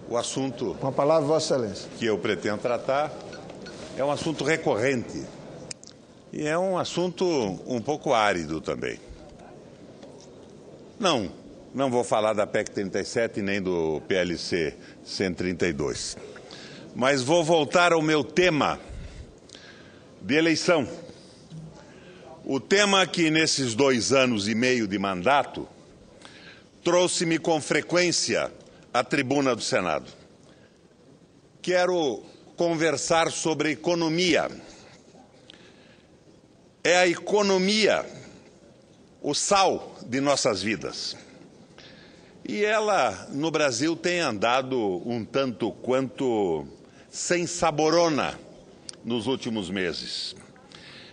O assunto Com a palavra, Vossa Excelência. que eu pretendo tratar é um assunto recorrente e é um assunto um pouco árido também. Não vou falar da PEC 37 nem do PLC 132, mas vou voltar ao meu tema de eleição. O tema que nesses 2 anos e meio de mandato trouxe-me com frequência à tribuna do Senado. Quero conversar sobre economia. É a economia o sal de nossas vidas. E ela, no Brasil, tem andado um tanto quanto sem saborona nos últimos meses.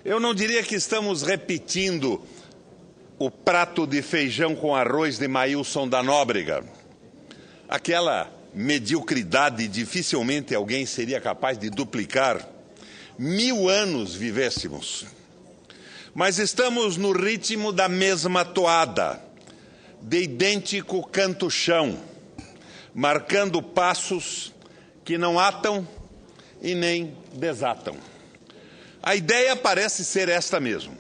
Eu não diria que estamos repetindo o prato de feijão com arroz de Maílson da Nóbrega. Aquela mediocridade dificilmente alguém seria capaz de duplicar. 1000 anos vivêssemos. Mas estamos no ritmo da mesma toada, de idêntico canto-chão, marcando passos que não atam e nem desatam. A ideia parece ser esta mesmo: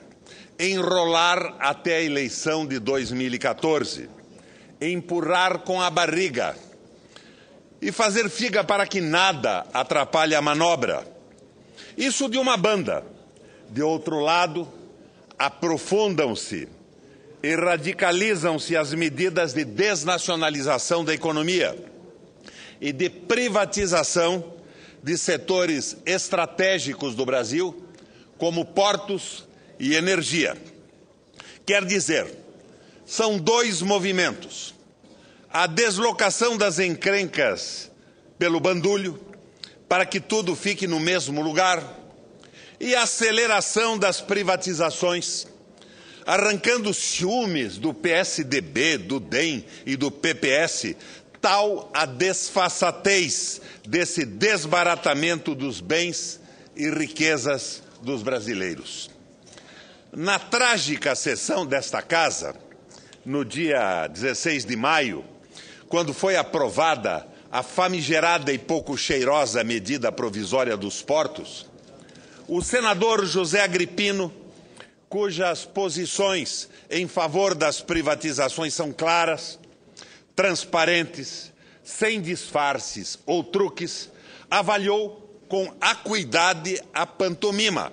enrolar até a eleição de 2014, empurrar com a barriga e fazer figa para que nada atrapalhe a manobra. Isso de uma banda. De outro lado, aprofundam-se e radicalizam-se as medidas de desnacionalização da economia e de privatização de setores estratégicos do Brasil, como portos e energia. Quer dizer, são 2 movimentos: a deslocação das encrencas pelo bandulho, para que tudo fique no mesmo lugar, e a aceleração das privatizações, arrancando ciúmes do PSDB, do DEM e do PPS, tal a desfaçatez desse desbaratamento dos bens e riquezas dos brasileiros. Na trágica sessão desta Casa, no dia 16 de maio, quando foi aprovada a famigerada e pouco cheirosa medida provisória dos portos, o senador José Agripino, cujas posições em favor das privatizações são claras, transparentes, sem disfarces ou truques, avaliou com acuidade a pantomima.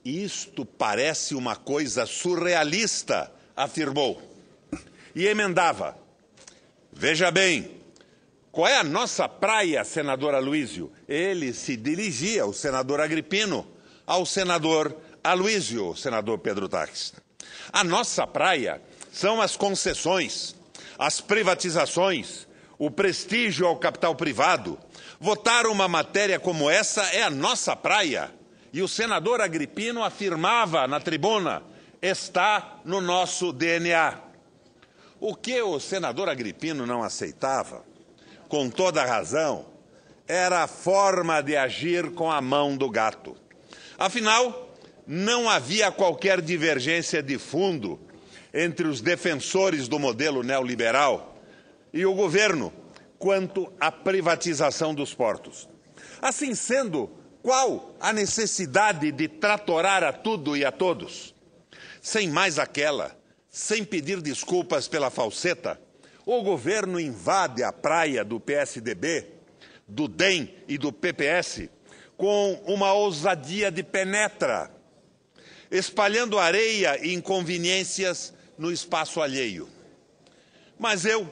Isto parece uma coisa surrealista, afirmou. E emendava: veja bem, qual é a nossa praia, senador Aloísio? Ele se dirigia, o senador Agripino, ao senador Aloísio, senador Pedro Taques. A nossa praia são as concessões, as privatizações, o prestígio ao capital privado. Votar uma matéria como essa é a nossa praia. E o senador Agripino afirmava na tribuna: está no nosso DNA. O que o senador Agripino não aceitava, com toda a razão, era a forma de agir com a mão do gato. Afinal, não havia qualquer divergência de fundo entre os defensores do modelo neoliberal e o governo quanto à privatização dos portos. Assim sendo, qual a necessidade de tratorar a tudo e a todos? Sem mais aquela, sem pedir desculpas pela falseta, o governo invade a praia do PSDB, do DEM e do PPS com uma ousadia de penetra, espalhando areia e inconveniências no espaço alheio. Mas eu,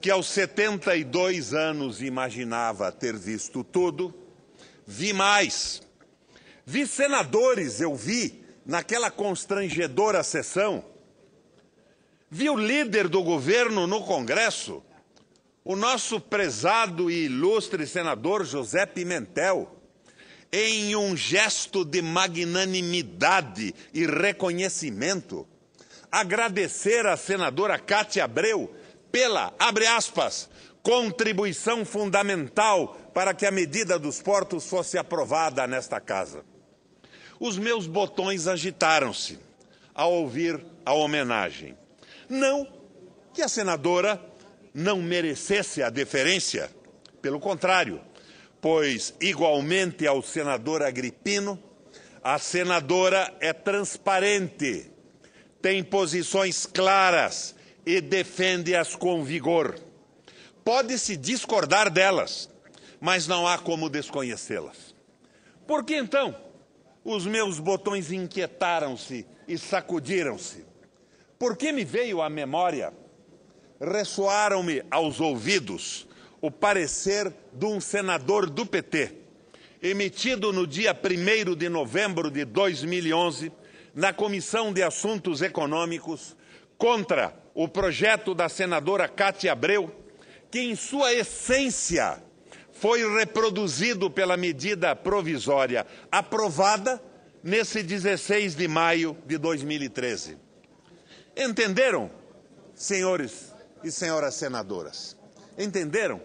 que aos 72 anos imaginava ter visto tudo, vi mais. Vi senadores, eu vi, naquela constrangedora sessão. Vi o líder do governo no Congresso, o nosso prezado e ilustre senador José Pimentel, em um gesto de magnanimidade e reconhecimento, agradecer à senadora Cátia Abreu pela, abre aspas, contribuição fundamental para que a medida dos portos fosse aprovada nesta Casa. Os meus botões agitaram-se ao ouvir a homenagem. Não que a senadora não merecesse a deferência, Pelo contrário, pois, igualmente ao senador Agripino, a senadora é transparente, tem posições claras e defende-as com vigor. Pode-se discordar delas, mas não há como desconhecê-las. Por que, então, os meus botões inquietaram-se e sacudiram-se? Por que me veio à memória, ressoaram-me aos ouvidos, o parecer de um senador do PT, emitido no dia 1º de novembro de 2011, na Comissão de Assuntos Econômicos, contra o projeto da senadora Cátia Abreu, que em sua essência foi reproduzido pela medida provisória aprovada nesse 16 de maio de 2013. Entenderam, senhores e senhoras senadoras? Entenderam?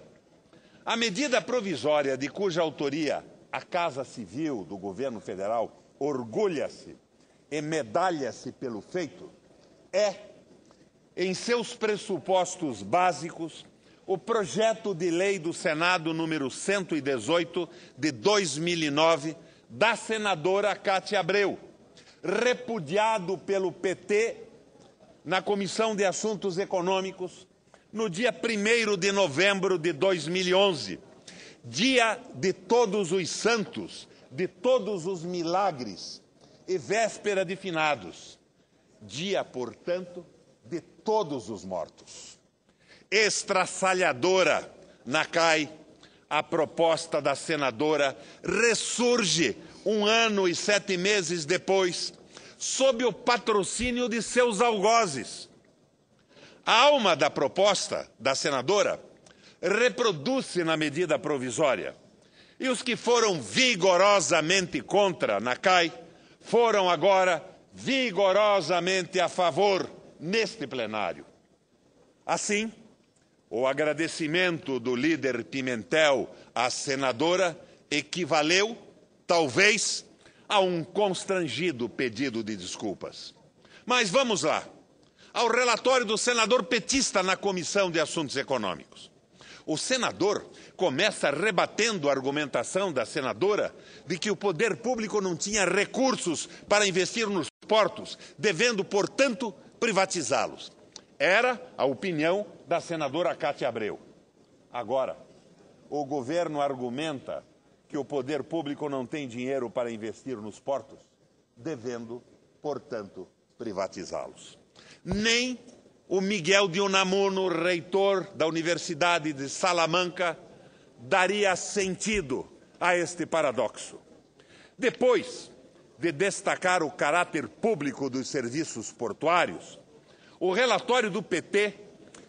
A medida provisória de cuja autoria a Casa Civil do Governo Federal orgulha-se e medalha-se pelo feito é, em seus pressupostos básicos, o projeto de lei do Senado número 118 de 2009 da senadora Cátia Abreu, repudiado pelo PT na Comissão de Assuntos Econômicos no dia 1º de novembro de 2011, dia de todos os santos, de todos os milagres e véspera de finados, dia, portanto, de todos os mortos. Estraçalhadora na CAI, a proposta da senadora ressurge 1 ano e 7 meses depois, sob o patrocínio de seus algozes. A alma da proposta da senadora reproduz-se na medida provisória, e os que foram vigorosamente contra na CAI foram agora vigorosamente a favor neste plenário. Assim, o agradecimento do líder Pimentel à senadora equivaleu, talvez, a um constrangido pedido de desculpas. Mas vamos lá, ao relatório do senador petista na Comissão de Assuntos Econômicos. O senador começa rebatendo a argumentação da senadora de que o poder público não tinha recursos para investir nos portos, devendo, portanto, privatizá-los. Era a opinião da senadora Cátia Abreu. Agora, o governo argumenta que o poder público não tem dinheiro para investir nos portos, devendo, portanto, privatizá-los. Nem o Miguel de Unamuno, reitor da Universidade de Salamanca, daria sentido a este paradoxo. Depois de destacar o caráter público dos serviços portuários, o relatório do PT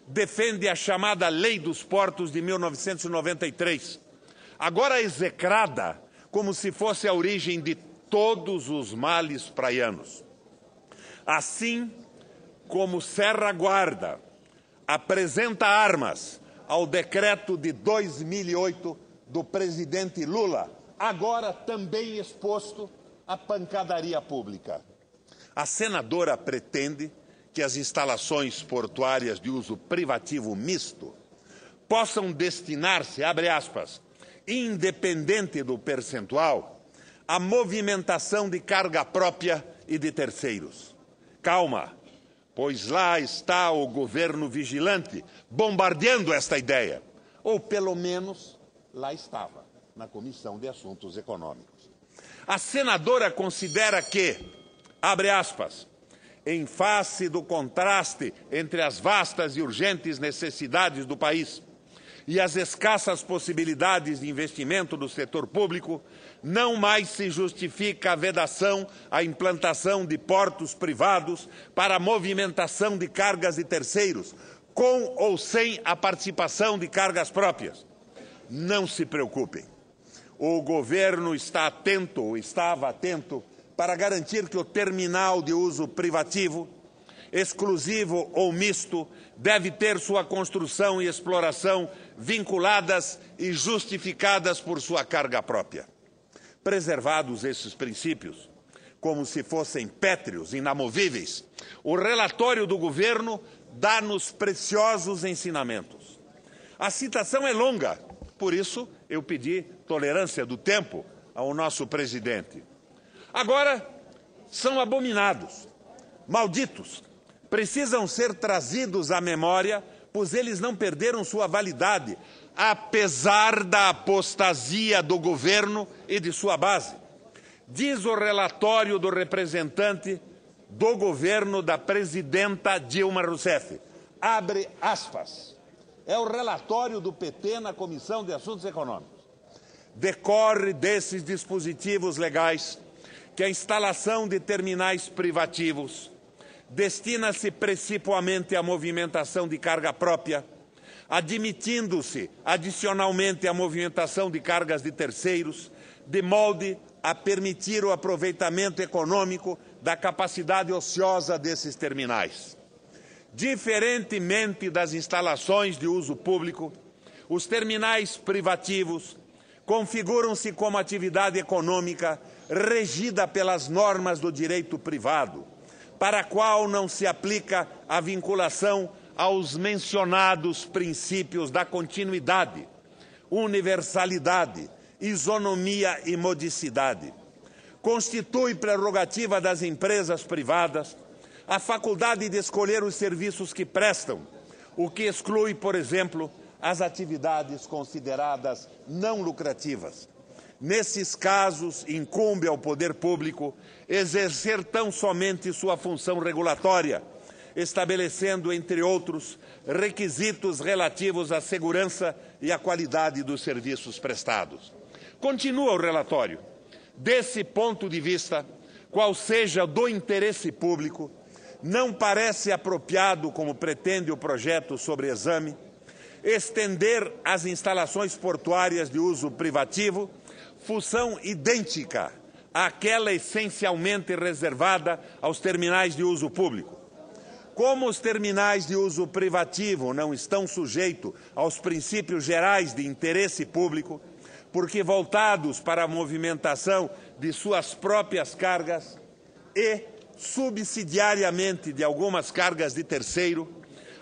defende a chamada Lei dos Portos de 1993, agora execrada como se fosse a origem de todos os males praianos. Assim como Serra Guarda apresenta armas ao decreto de 2008 do presidente Lula, agora também exposto à pancadaria pública. A senadora pretende que as instalações portuárias de uso privativo misto possam destinar-se, abre aspas, independente do percentual, à movimentação de carga própria e de terceiros. Calma, pois lá está o governo vigilante bombardeando esta ideia, ou pelo menos lá estava, na Comissão de Assuntos Econômicos. A senadora considera que, abre aspas, em face do contraste entre as vastas e urgentes necessidades do país e as escassas possibilidades de investimento do setor público, não mais se justifica a vedação à implantação de portos privados para a movimentação de cargas de terceiros, com ou sem a participação de cargas próprias. Não se preocupem. O governo está atento, ou estava atento, para garantir que o terminal de uso privativo, exclusivo ou misto, deve ter sua construção e exploração vinculadas e justificadas por sua carga própria. Preservados esses princípios, como se fossem pétreos, inamovíveis, o relatório do governo dá-nos preciosos ensinamentos. A citação é longa, Por isso, eu pedi tolerância do tempo ao nosso presidente. Agora, são abominados, malditos, precisam ser trazidos à memória, pois eles não perderam sua validade, apesar da apostasia do governo e de sua base. Diz o relatório do representante do governo da presidenta Dilma Rousseff, abre aspas, é o relatório do PT na Comissão de Assuntos Econômicos. Decorre desses dispositivos legais que a instalação de terminais privativos destina-se principalmente à movimentação de carga própria, admitindo-se adicionalmente a movimentação de cargas de terceiros, de molde a permitir o aproveitamento econômico da capacidade ociosa desses terminais. Diferentemente das instalações de uso público, os terminais privativos configuram-se como atividade econômica regida pelas normas do direito privado, para a qual não se aplica a vinculação aos mencionados princípios da continuidade, universalidade, isonomia e modicidade. Constitui prerrogativa das empresas privadas a faculdade de escolher os serviços que prestam, o que exclui, por exemplo, as atividades consideradas não lucrativas. Nesses casos, incumbe ao poder público exercer tão somente sua função regulatória, estabelecendo, entre outros, requisitos relativos à segurança e à qualidade dos serviços prestados. Continua o relatório. Desse ponto de vista, qual seja do interesse público, não parece apropriado, como pretende o projeto sobre exame, estender às instalações portuárias de uso privativo função idêntica àquela essencialmente reservada aos terminais de uso público. Como os terminais de uso privativo não estão sujeitos aos princípios gerais de interesse público, porque voltados para a movimentação de suas próprias cargas e, subsidiariamente, de algumas cargas de terceiro,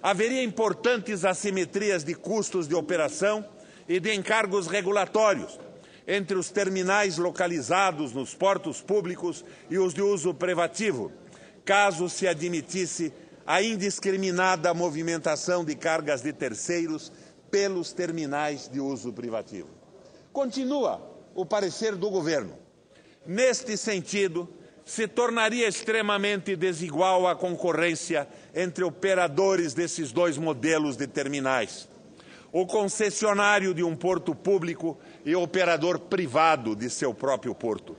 haveria importantes assimetrias de custos de operação e de encargos regulatórios entre os terminais localizados nos portos públicos e os de uso privativo, caso se admitisse a indiscriminada movimentação de cargas de terceiros pelos terminais de uso privativo. Continua o parecer do governo. Neste sentido, se tornaria extremamente desigual a concorrência entre operadores desses dois modelos de terminais. O concessionário de um porto público e o operador privado de seu próprio porto,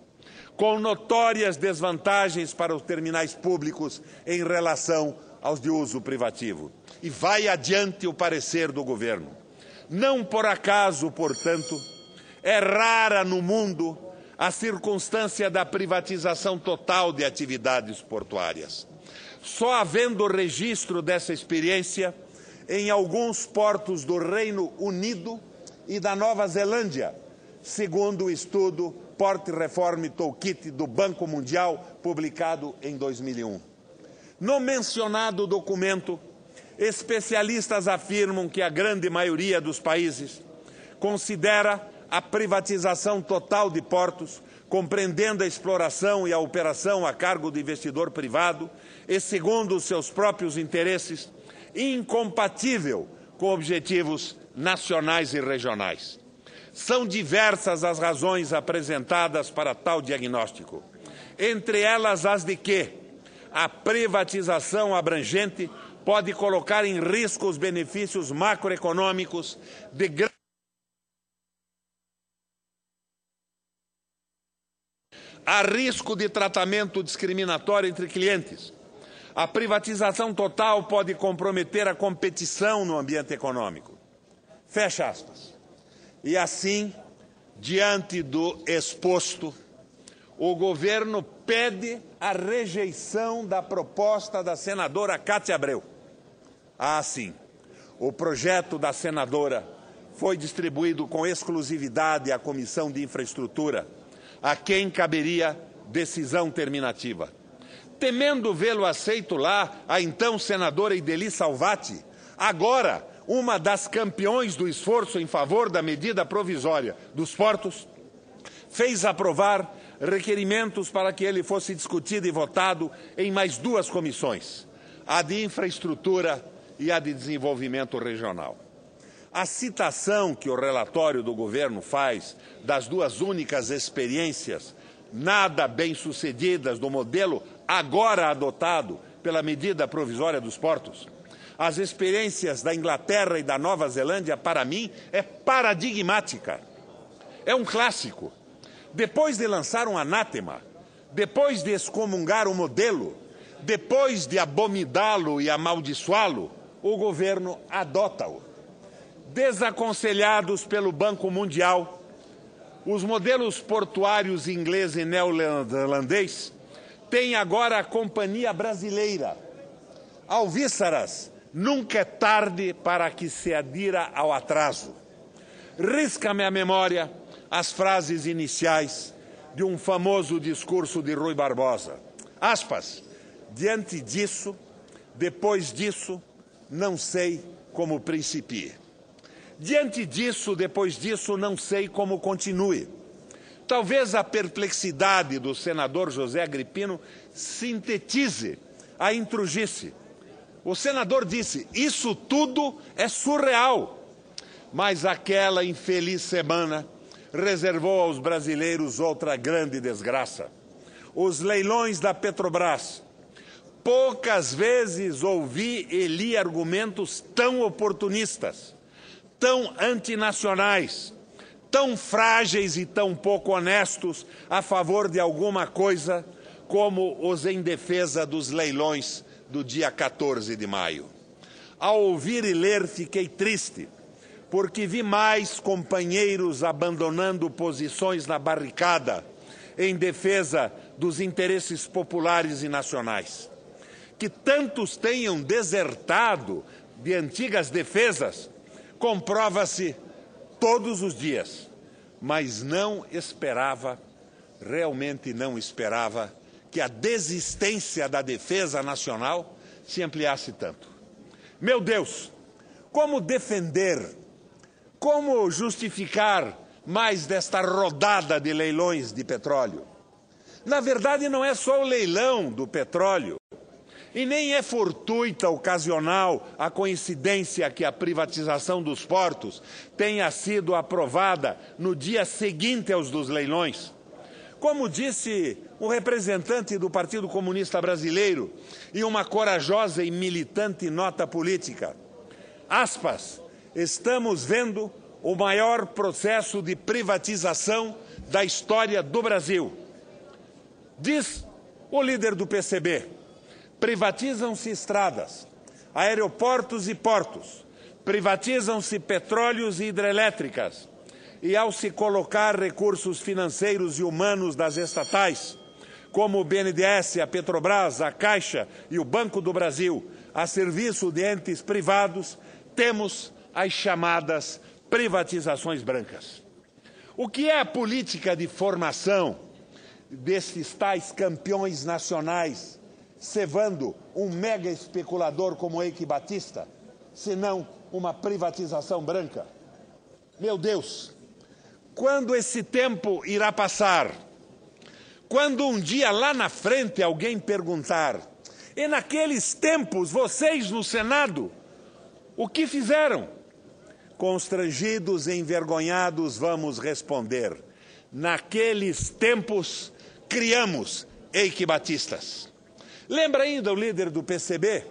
com notórias desvantagens para os terminais públicos em relação aos de uso privativo. E vai adiante o parecer do governo. Não por acaso, portanto, é rara no mundo a circunstância da privatização total de atividades portuárias. Só havendo registro dessa experiência em alguns portos do Reino Unido e da Nova Zelândia, segundo o estudo Port Reform Toolkit do Banco Mundial, publicado em 2001. No mencionado documento, especialistas afirmam que a grande maioria dos países considera a privatização total de portos, compreendendo a exploração e a operação a cargo do investidor privado e, segundo os seus próprios interesses, incompatível com objetivos nacionais e regionais. São diversas as razões apresentadas para tal diagnóstico, entre elas as de que a privatização abrangente pode colocar em risco os benefícios macroeconômicos de há risco de tratamento discriminatório entre clientes. A privatização total pode comprometer a competição no ambiente econômico. Fecha aspas. E assim, diante do exposto, o governo pede a rejeição da proposta da senadora Cátia Abreu. Ah, sim. O projeto da senadora foi distribuído com exclusividade à Comissão de Infraestrutura, a quem caberia decisão terminativa. Temendo vê-lo aceito lá, a então senadora Ideli Salvati, agora uma das campeões do esforço em favor da medida provisória dos portos, fez aprovar requerimentos para que ele fosse discutido e votado em mais duas comissões, a de infraestrutura e a de desenvolvimento regional. A citação que o relatório do governo faz das duas únicas experiências nada bem-sucedidas do modelo agora adotado pela medida provisória dos portos, as experiências da Inglaterra e da Nova Zelândia, para mim, é paradigmática. É um clássico. Depois de lançar um anátema, depois de excomungar o modelo, depois de abominá-lo e amaldiçoá-lo, o governo adota-o. Desaconselhados pelo Banco Mundial, os modelos portuários inglês e neerlandês têm agora a Companhia Brasileira. Alvíceras, nunca é tarde para que se adira ao atraso. Risca-me a memória as frases iniciais de um famoso discurso de Rui Barbosa. Aspas, diante disso, depois disso, não sei como principie. Diante disso, depois disso, não sei como continue. Talvez a perplexidade do senador José Agripino sintetize a intrugice. O senador disse, isso tudo é surreal. Mas aquela infeliz semana reservou aos brasileiros outra grande desgraça. Os leilões da Petrobras. Poucas vezes ouvi e li argumentos tão oportunistas, tão antinacionais, tão frágeis e tão pouco honestos a favor de alguma coisa como os em defesa dos leilões do dia 14 de maio. Ao ouvir e ler, fiquei triste, porque vi mais companheiros abandonando posições na barricada em defesa dos interesses populares e nacionais. Que tantos tenham desertado de antigas defesas, comprova-se todos os dias, mas não esperava, realmente não esperava, que a desistência da defesa nacional se ampliasse tanto. Meu Deus, como defender, como justificar mais desta rodada de leilões de petróleo? Na verdade, não é só o leilão do petróleo, e nem é fortuita, ocasional, a coincidência que a privatização dos portos tenha sido aprovada no dia seguinte aos dos leilões. Como disse o representante do Partido Comunista Brasileiro em uma corajosa e militante nota política, aspas, estamos vendo o maior processo de privatização da história do Brasil. Diz o líder do PCB, privatizam-se estradas, aeroportos e portos, privatizam-se petróleos e hidrelétricas, e ao se colocar recursos financeiros e humanos das estatais, como o BNDES, a Petrobras, a Caixa e o Banco do Brasil, a serviço de entes privados, temos as chamadas privatizações brancas. O que é a política de formação desses tais campeões nacionais, cevando um mega especulador como Eike Batista, senão uma privatização branca? Meu Deus, quando esse tempo irá passar? Quando um dia lá na frente alguém perguntar, e naqueles tempos vocês no Senado, o que fizeram? Constrangidos e envergonhados vamos responder, naqueles tempos criamos Eike Batistas. Lembra ainda o líder do PCB?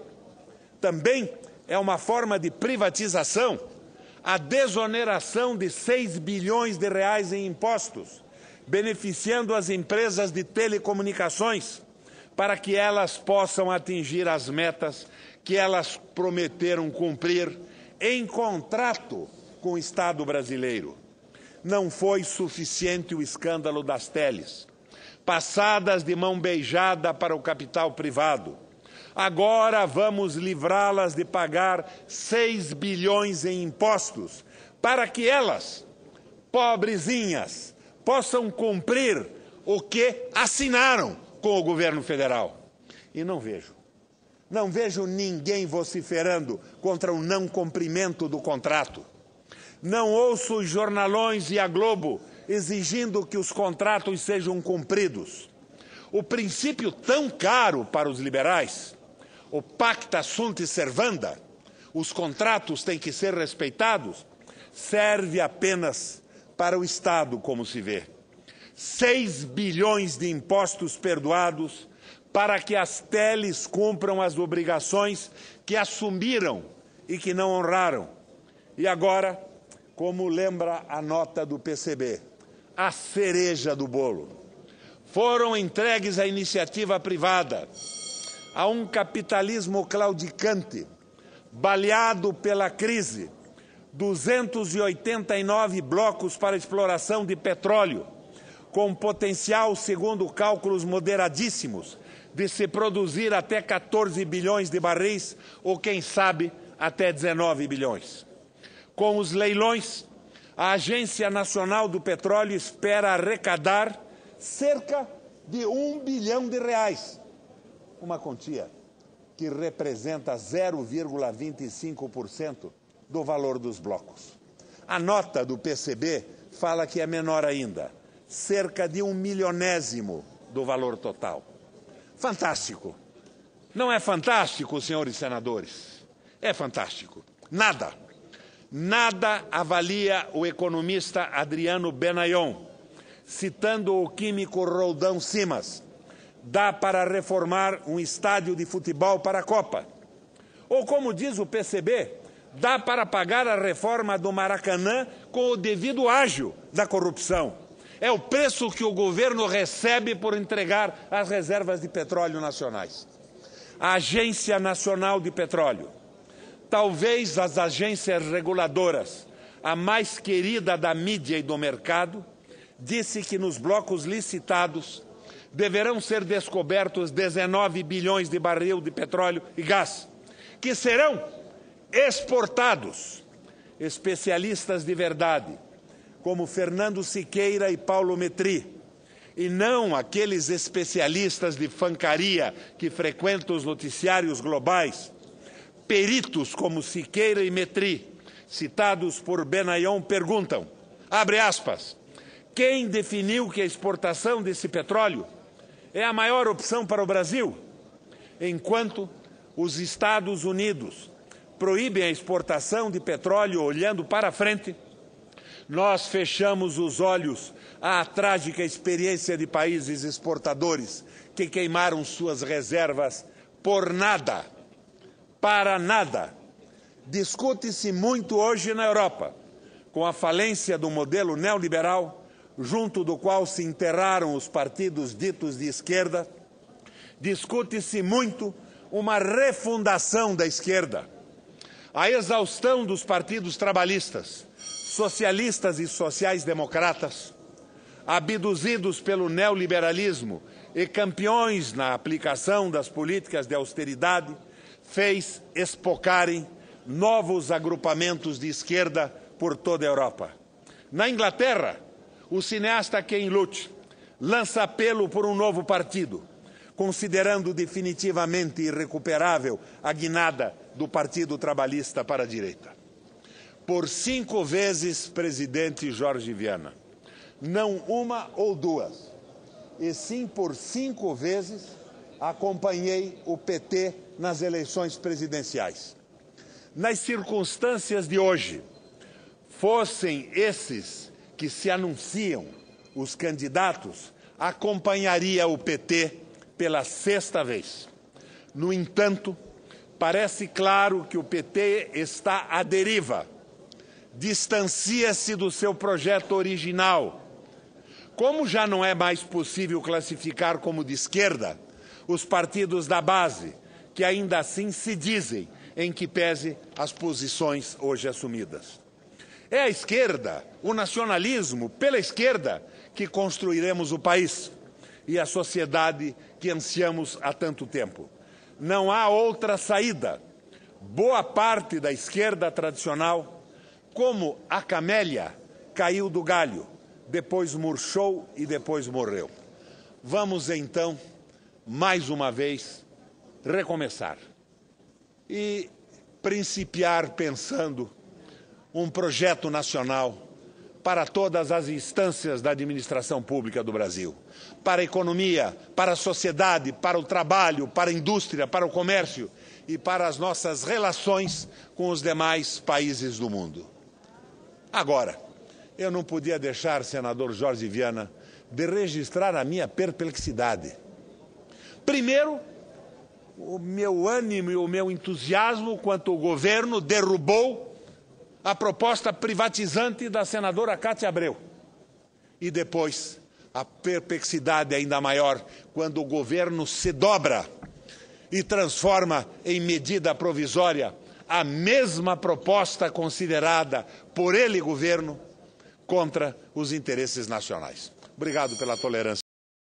Também é uma forma de privatização a desoneração de 6 bilhões de reais em impostos, beneficiando as empresas de telecomunicações, para que elas possam atingir as metas que elas prometeram cumprir em contrato com o Estado brasileiro. Não foi suficiente o escândalo das teles, passadas de mão beijada para o capital privado. Agora vamos livrá-las de pagar 6 bilhões em impostos, para que elas, pobrezinhas, possam cumprir o que assinaram com o governo federal. E não vejo Não vejo ninguém vociferando contra o não cumprimento do contrato. Não ouço os jornalões e a Globo exigindo que os contratos sejam cumpridos. O princípio tão caro para os liberais, o pacta sunt servanda, os contratos têm que ser respeitados, serve apenas para o Estado, como se vê. 6 bilhões de impostos perdoados para que as teles cumpram as obrigações que assumiram e que não honraram. E agora, como lembra a nota do PCB, a cereja do bolo. Foram entregues à iniciativa privada, a um capitalismo claudicante, baleado pela crise, 289 blocos para exploração de petróleo, com potencial, segundo cálculos moderadíssimos, de se produzir até 14 bilhões de barris, ou quem sabe, até 19 bilhões. Com os leilões, a Agência Nacional do Petróleo espera arrecadar cerca de R$1 bilhão, uma quantia que representa 0,25% do valor dos blocos. A nota do PCB fala que é menor ainda, cerca de 1/1000º do valor total. Fantástico. Não é fantástico, senhores senadores? É fantástico. Nada avalia o economista Adriano Benayon, citando o químico Roldão Simas. Dá para reformar um estádio de futebol para a Copa. Ou, como diz o PCB, dá para pagar a reforma do Maracanã com o devido ágio da corrupção. É o preço que o governo recebe por entregar as reservas de petróleo nacionais. A Agência Nacional de Petróleo, talvez as agências reguladoras, a mais querida da mídia e do mercado, disse que nos blocos licitados deverão ser descobertos 19 bilhões de barril de petróleo e gás, que serão exportados. Especialistas de verdade, como Fernando Siqueira e Paulo Metri, e não aqueles especialistas de fancaria que frequentam os noticiários globais, peritos como Siqueira e Metri, citados por Benayon, perguntam, abre aspas, quem definiu que a exportação desse petróleo é a maior opção para o Brasil? Enquanto os Estados Unidos proíbem a exportação de petróleo olhando para frente, nós fechamos os olhos à trágica experiência de países exportadores que queimaram suas reservas por nada, para nada. Discute-se muito hoje na Europa, com a falência do modelo neoliberal, junto do qual se enterraram os partidos ditos de esquerda, discute-se muito uma refundação da esquerda. A exaustão dos partidos trabalhistas, socialistas e sociais-democratas, abduzidos pelo neoliberalismo e campeões na aplicação das políticas de austeridade, fez espocarem novos agrupamentos de esquerda por toda a Europa. Na Inglaterra, o cineasta Ken Loach lança apelo por um novo partido, considerando definitivamente irrecuperável a guinada do Partido Trabalhista para a direita. Por 5 vezes presidente Jorge Viana, não uma ou duas, e sim por 5 vezes acompanhei o PT nas eleições presidenciais. Nas circunstâncias de hoje, fossem esses que se anunciam os candidatos, acompanharia o PT pela 6ª vez. No entanto, parece claro que o PT está à deriva, distancia-se do seu projeto original. Como já não é mais possível classificar como de esquerda os partidos da base, que ainda assim se dizem, em que pese as posições hoje assumidas. É a esquerda, o nacionalismo pela esquerda, que construiremos o país e a sociedade que ansiamos há tanto tempo. Não há outra saída. Boa parte da esquerda tradicional, como a camélia, caiu do galho, depois murchou e depois morreu. Vamos então, mais uma vez, recomeçar. e principiar pensando um projeto nacional para todas as instâncias da administração pública do Brasil, para a economia, para a sociedade, para o trabalho, para a indústria, para o comércio e para as nossas relações com os demais países do mundo. Agora, eu não podia deixar, senador Jorge Viana, de registrar a minha perplexidade. Primeiro, o meu ânimo e o meu entusiasmo quanto o governo derrubou a proposta privatizante da senadora Cátia Abreu. E depois, a perplexidade ainda maior quando o governo se dobra e transforma em medida provisória a mesma proposta considerada por ele, governo, contra os interesses nacionais. Obrigado pela tolerância.